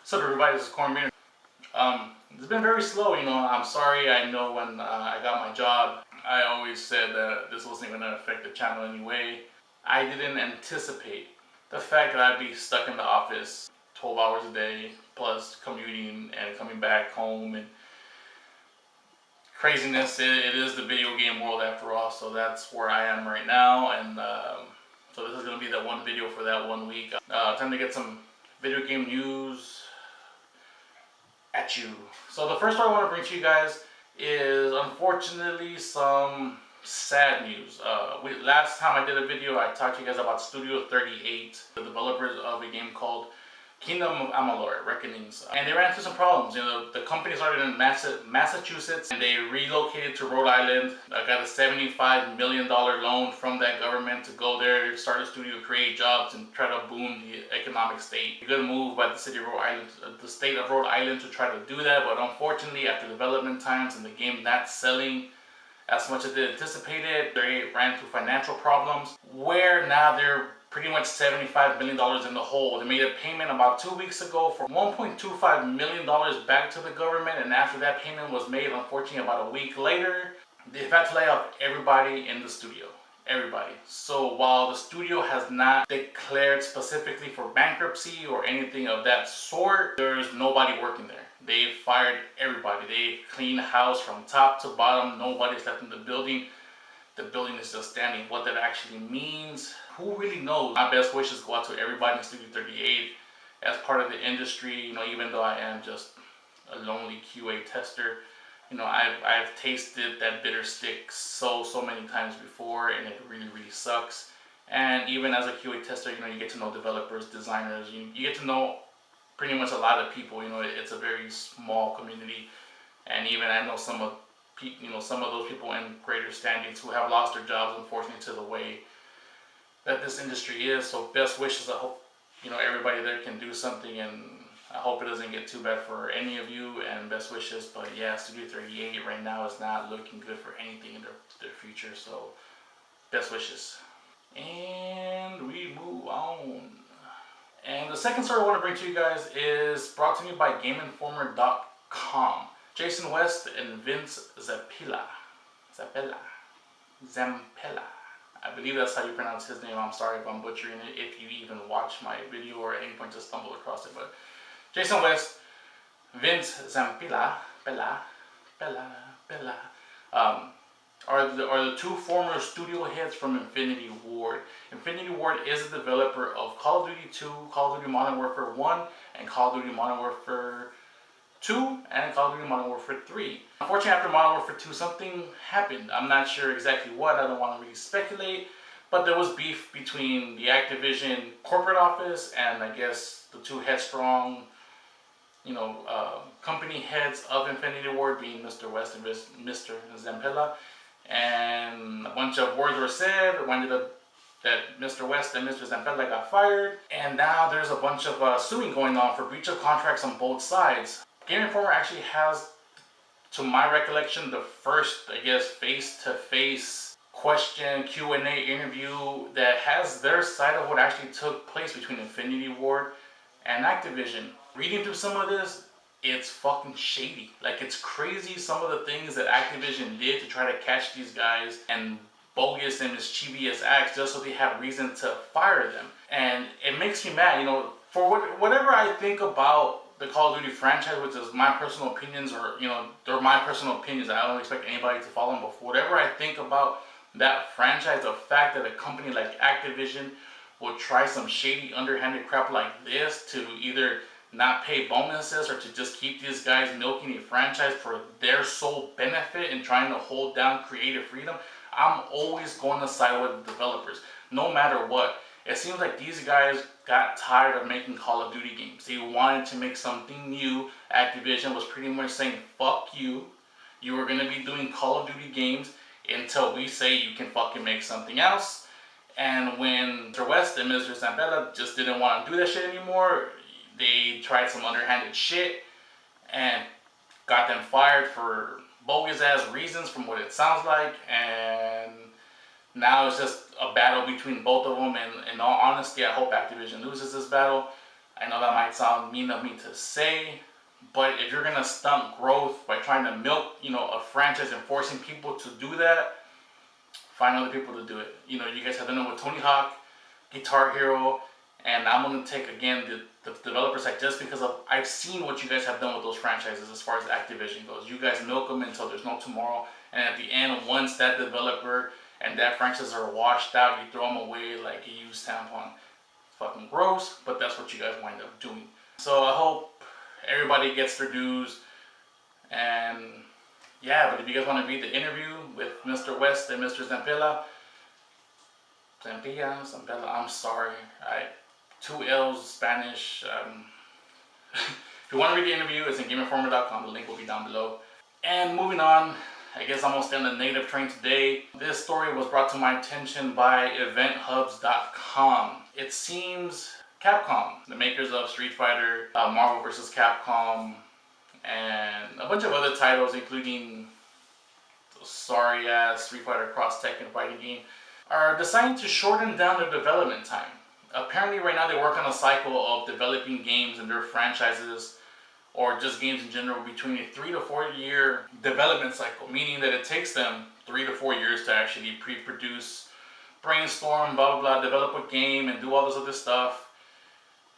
What's up, everybody? This is Cornmeal. It's been very slow, I'm sorry. I know when I got my job, I always said that this wasn't going to affect the channel anyway. I didn't anticipate the fact that I'd be stuck in the office 12 hours a day, plus commuting and coming back home and craziness. It is the video game world after all, so that's where I am right now. And so this is going to be that one video for that 1 week. Time to get some video game news at you. So the first story I want to bring to you guys is unfortunately some sad news. Last time I did a video, I talked to you guys about Studio 38, the developers of a game called Kingdom of Amalur: Reckonings, and they ran into some problems. The company started in Massachusetts, and they relocated to Rhode Island. I got a $75 million loan from that government to go there, start a studio, create jobs, and try to boom the economic state. A good move by the city of Rhode Island, the state of Rhode Island, to try to do that. But unfortunately, after development times and the game not selling as much as they anticipated, they ran into financial problems, where now they're pretty much $75 million in the hole. They made a payment about 2 weeks ago for $1.25 million back to the government, and after that payment was made, unfortunately about a week later, they've had to lay off everybody in the studio. Everybody. So while the studio has not declared specifically for bankruptcy or anything of that sort, there's nobody working there. They've fired everybody. They've cleaned house from top to bottom. Nobody's left in the building. The building is still standing. What that actually means, who really knows? My best wishes go out to everybody in Studio 38 as part of the industry. Even though I am just a lonely QA tester, I've tasted that bitter stick so many times before, and it really sucks. And even as a QA tester, you get to know developers, designers. You get to know pretty much a lot of people. It's a very small community, and even I know some of those people in greater standings who have lost their jobs, unfortunately, to the way that this industry is. So best wishes. I hope everybody there can do something, and I hope it doesn't get too bad for any of you, and best wishes. But yeah, Studio 38 right now is not looking good for anything in their future, so best wishes. And we move on. And the second story I want to bring to you guys is brought to me by Gameinformer.com. Jason West and Vince Zampella. I believe that's how you pronounce his name. I'm sorry if I'm butchering it, if you even watch my video or at any point just stumble across it. But Jason West, Vince Zampella, are the two former studio heads from Infinity Ward. Infinity Ward is a developer of Call of Duty 2, Call of Duty Modern Warfare 1, and Call of Duty Modern Warfare 2, and Call of Duty Modern Warfare 3. Unfortunately, after Modern Warfare 2, something happened. I'm not sure exactly what. I don't want to really speculate. But there was beef between the Activision corporate office and I guess the two headstrong, company heads of Infinity Ward, being Mr. West and Mr. Zampella. And a bunch of words were said. It ended up that Mr. West and Mr. Zampella got fired. And now there's a bunch of suing going on for breach of contracts on both sides. Gameinformer actually has, to my recollection, the first, face-to-face question, Q&A interview that has their side of what actually took place between Infinity Ward and Activision. Reading through some of this, it's fucking shady. Like, it's crazy some of the things that Activision did to try to catch these guys and bogus and mischievous acts just so they have reason to fire them. And it makes me mad, for whatever I think about the Call of Duty franchise, which is my personal opinions, or they're my personal opinions. I don't expect anybody to follow them. But for whatever I think about that franchise, the fact that a company like Activision will try some shady, underhanded crap like this to either not pay bonuses or to just keep these guys milking a franchise for their sole benefit and trying to hold down creative freedom, I'm always going to side with the developers, no matter what. It seems like these guys got tired of making Call of Duty games. They wanted to make something new. Activision was pretty much saying, fuck you. You are going to be doing Call of Duty games until we say you can fucking make something else. And when Mr. West and Mr. Zampella just didn't want to do that shit anymore, they tried some underhanded shit and got them fired for bogus ass reasons from what it sounds like. And now it's just a battle between both of them, and in all honesty, I hope Activision loses this battle. I know that might sound mean of me to say, but if you're gonna stunt growth by trying to milk, a franchise and forcing people to do that, find other people to do it. You guys have done it with Tony Hawk, Guitar Hero, and I'm gonna take again the developer side just because I've seen what you guys have done with those franchises as far as Activision goes. You guys milk them until there's no tomorrow, and at the end, once that developer and that franchise are washed out, you throw them away like a used tampon. Fucking gross, but that's what you guys wind up doing. So I hope everybody gets their dues, and yeah, but if you guys want to read the interview with Mr. West and Mr. Zampella, I'm sorry, 2 L's Spanish. If you want to read the interview, it's in Gameinformer.com. The link will be down below. And moving on, I guess I'm almost on the negative train today. This story was brought to my attention by eventhubs.com. It seems Capcom, the makers of Street Fighter, Marvel vs. Capcom, and a bunch of other titles, including the sorry-ass Street Fighter Cross Tekken fighting game, are deciding to shorten down their development time. Apparently right now they work on a cycle of developing games and their franchises, or just games in general, between a 3 to 4 year development cycle, meaning that it takes them 3 to 4 years to actually pre-produce, brainstorm, blah blah blah, develop a game and do all this other stuff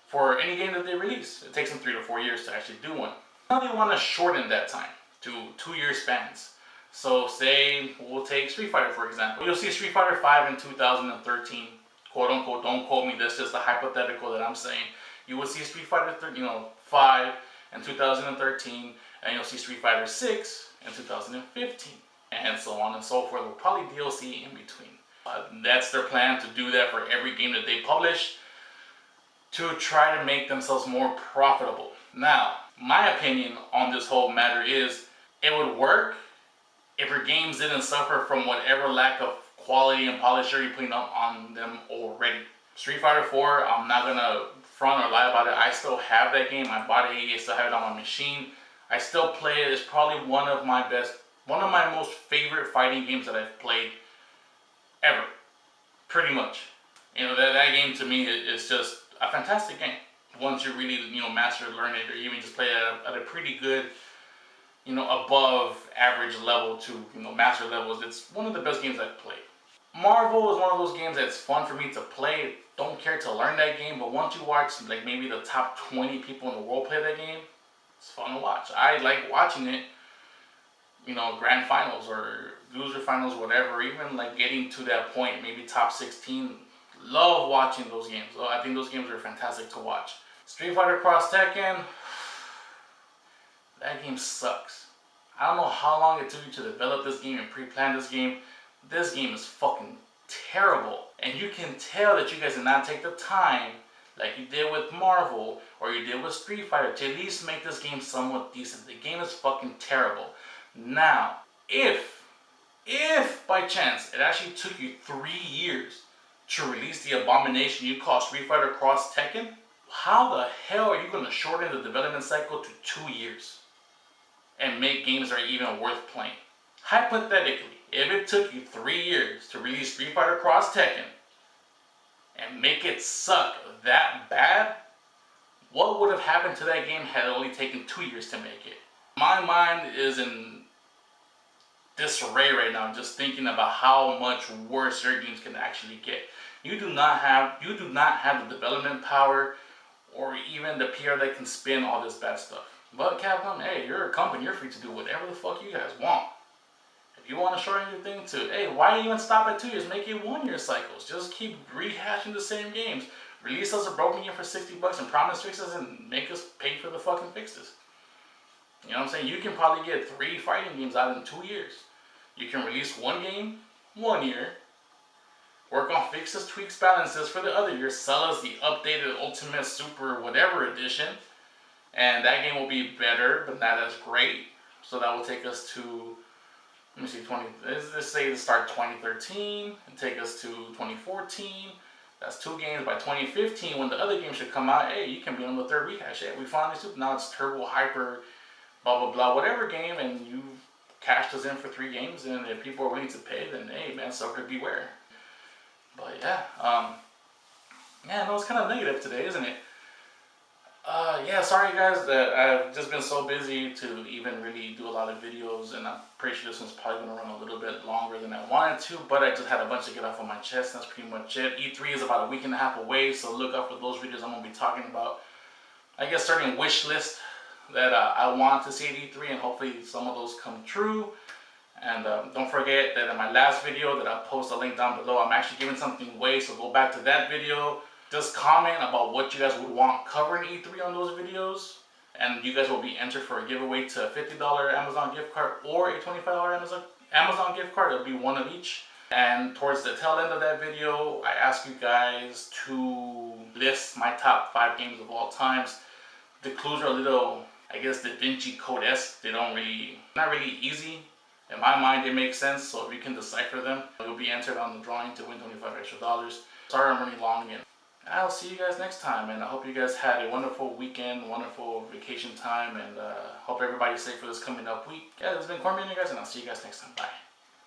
for any game that they release. It takes them 3 to 4 years to actually do one. Now they want to shorten that time to 2-year spans. So say we'll take Street Fighter for example. You'll see Street Fighter 5 in 2013, quote unquote. Don't quote me. That's just a hypothetical that I'm saying. You will see Street Fighter 5 in 2013, and you'll see Street Fighter 6 in 2015, and so on and so forth. With probably DLC in between. That's their plan, to do that for every game that they publish, to try to make themselves more profitable. Now, my opinion on this whole matter is it would work if your games didn't suffer from whatever lack of quality and polish you're putting up on them already. Street Fighter 4, I'm not gonna front or lie about it. I still have that game. I bought it. I still have it on my machine. I still play it. It's probably one of my most favorite fighting games that I've played ever. Pretty much. That game to me is just a fantastic game. Once you really, master, learn it, or even just play it at a pretty good, above average level to, master levels, it's one of the best games I've played. Marvel is one of those games that's fun for me to play. Don't care to learn that game, but once you watch like maybe the top 20 people in the world play that game, it's fun to watch. I like watching it, grand finals or loser finals, whatever, even like getting to that point, maybe top 16. Love watching those games. I think those games are fantastic to watch. Street Fighter Cross Tekken, that game sucks. I don't know how long it took you to develop this game and pre-plan this game. This game is fucking terrible. And you can tell that you guys did not take the time, like you did with Marvel or you did with Street Fighter, to at least make this game somewhat decent. The game is fucking terrible. Now, if by chance it actually took you 3 years to release the abomination you call Street Fighter Cross Tekken, how the hell are you going to shorten the development cycle to 2 years and make games that are even worth playing? Hypothetically, if it took you 3 years to release Street Fighter Cross Tekken and make it suck that bad, what would have happened to that game had it only taken 2 years to make it? My mind is in disarray right now just thinking about how much worse your games can actually get. You do not have the development power or even the PR that can spin all this bad stuff. But Capcom, hey, you're a company, you're free to do whatever the fuck you guys want. If you want to shorten your thing to, hey, why even stop at 2 years? Make it 1 year cycles. Just keep rehashing the same games. Release us a broken game for $60 and promise fixes and make us pay for the fucking fixes. You know what I'm saying? You can probably get 3 fighting games out in 2 years. You can release one game 1 year, work on fixes, tweaks, balances for the other year, sell us the updated Ultimate Super whatever edition, and that game will be better, but not as great. So that will take us to, let me see, let's say to start 2013 and take us to 2014. That's 2 games. By 2015, when the other game should come out, hey, you can be on the 3rd rehash. Hey, we finally super. Now it's Turbo Hyper, blah blah blah, whatever game, and you cashed us in for 3 games, and if people are willing to pay, then hey man, sucker beware. But yeah, no, it's kind of negative today, isn't it? Yeah, sorry guys that I've just been so busy to even really do a lot of videos, and I'm pretty sure this one's probably gonna run a little bit longer than I wanted to, but I just had a bunch to get off of my chest. That's pretty much it. E3 is about a week and a half away, so look out for those videos. I'm gonna be talking about, I guess, certain wish list that I want to see at E3, and hopefully some of those come true. And don't forget that in my last video that I post a link down below, I'm actually giving something away, so go back to that video. Just comment about what you guys would want covering E3 on those videos, and you guys will be entered for a giveaway to a $50 Amazon gift card or a $25 Amazon gift card. It'll be one of each. And towards the tail end of that video, I ask you guys to list my top 5 games of all times. The clues are a little, I guess, Da Vinci Code-esque. They don't really, not really easy. In my mind, they make sense, so if you can decipher them, you'll be entered on the drawing to win $25 extra. Sorry I'm running long, and I'll see you guys next time, and I hope you guys had a wonderful weekend, wonderful vacation time, and hope everybody's safe for this coming up week. Yeah, this has been Cormier, you guys, and I'll see you guys next time. Bye.